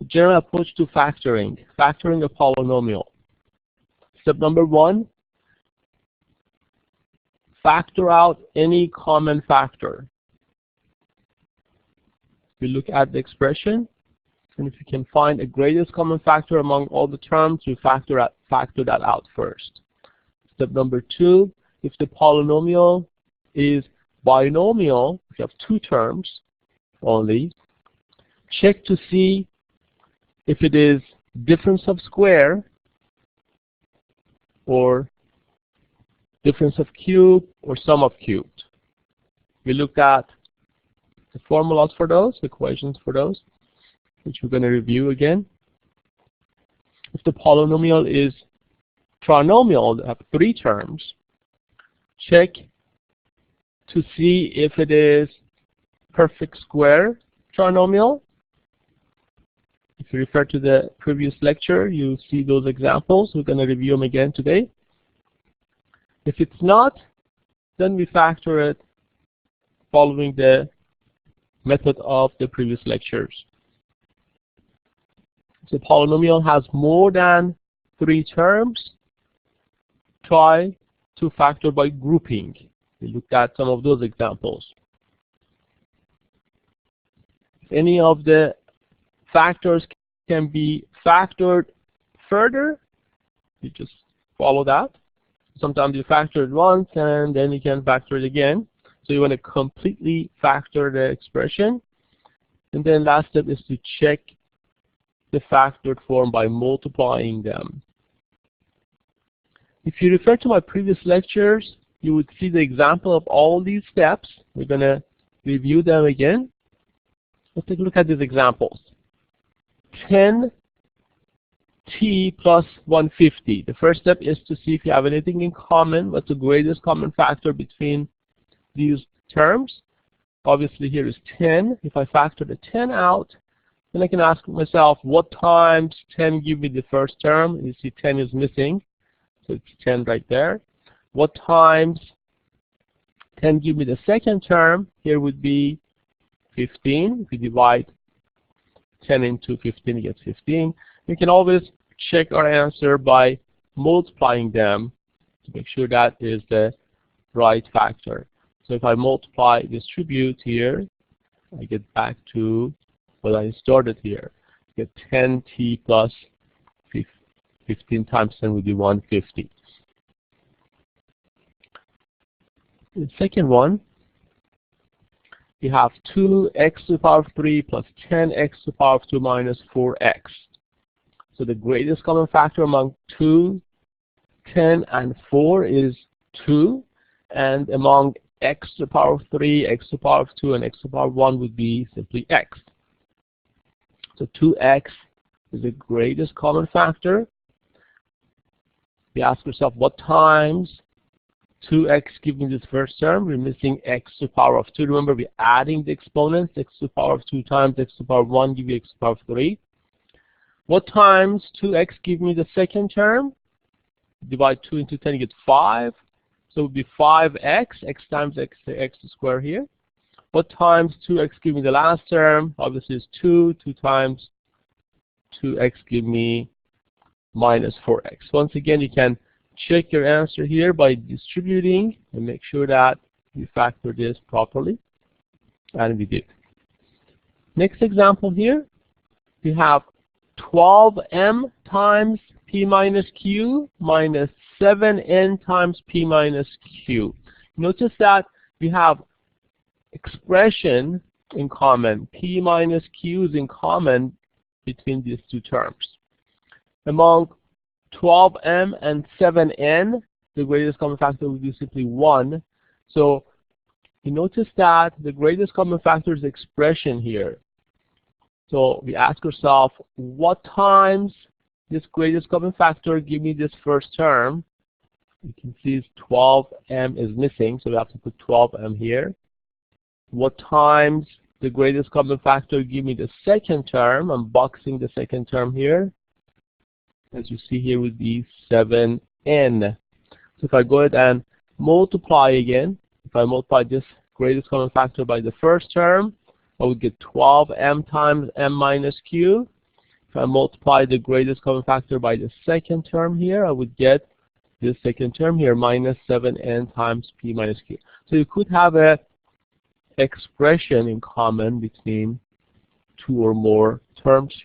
general approach to factoring a polynomial. Step number 1, factor out any common factor. We look at the expression, and if you can find a greatest common factor among all the terms, you factor that out first. Step number 2, if the polynomial is binomial, if you have 2 terms only, check to see if it is difference of square or difference of cube or sum of cubed. We looked at the formulas for those, equations for those, which we're going to review again. If the polynomial is trinomial, have 3 terms, check to see if it is perfect square trinomial. If you refer to the previous lecture, you see those examples. We're going to review them again today. If it's not, then we factor it following the method of the previous lectures. If the polynomial has more than 3 terms, try to factor by grouping. We looked at some of those examples. If any of the factors can be factored further, you just follow that. Sometimes you factor it once and then you can factor it again. So you want to completely factor the expression. And then last step is to check the factored form by multiplying them. If you refer to my previous lectures, you would see the example of all these steps. We're going to review them again. Let's take a look at these examples. 10t plus 150. The first step is to see if you have anything in common. What's the greatest common factor between these terms? Obviously here is 10. If I factor the 10 out, then I can ask myself, what times 10 give me the first term? And you see 10 is missing, so it's 10 right there. What times 10 give me the second term? Here would be 15. If you divide 10 into 15, you get 15. You can always check our answer by multiplying them to make sure that is the right factor. So if I multiply, distribute here, I get back to what I started here. I get 10t plus 15 times 10 would be 150. The second one, we have 2x to the power of 3 plus 10x to the power of 2 minus 4x. So the greatest common factor among 2, 10, and 4 is 2. And among x to the power of 3, x to the power of 2, and x to the power of 1 would be simply x. So 2x is the greatest common factor. We ask ourselves, what times 2x give me this first term? We're missing x to the power of 2. Remember, we're adding the exponents. X to the power of 2 times x to the power of 1 give you x to the power of 3. What times 2x give me the second term? Divide 2 into 10, you get 5. So it would be 5x, x times x to the square here. What times 2x give me the last term? Obviously it's 2. 2 times 2x give me minus 4x. Once again, you can check your answer here by distributing and make sure that you factor this properly. And we did. Next example here, we have 12m times p minus q minus 7n times p minus q. Notice that we have expression in common. P minus q is in common between these 2 terms. Among 12m and 7n, the greatest common factor would be simply 1. So you notice that the greatest common factor is expression here. So we ask ourselves, what times this greatest common factor give me this first term? You can see 12m is missing, so we have to put 12m here. What times the greatest common factor give me the second term? I'm boxing the second term here. As you see here would be 7n. So if I go ahead and multiply again, if I multiply this greatest common factor by the first term, I would get 12m times m minus q. If I multiply the greatest common factor by the second term here, I would get this second term here, minus 7n times p minus q. So you could have a expression in common between two or more terms here.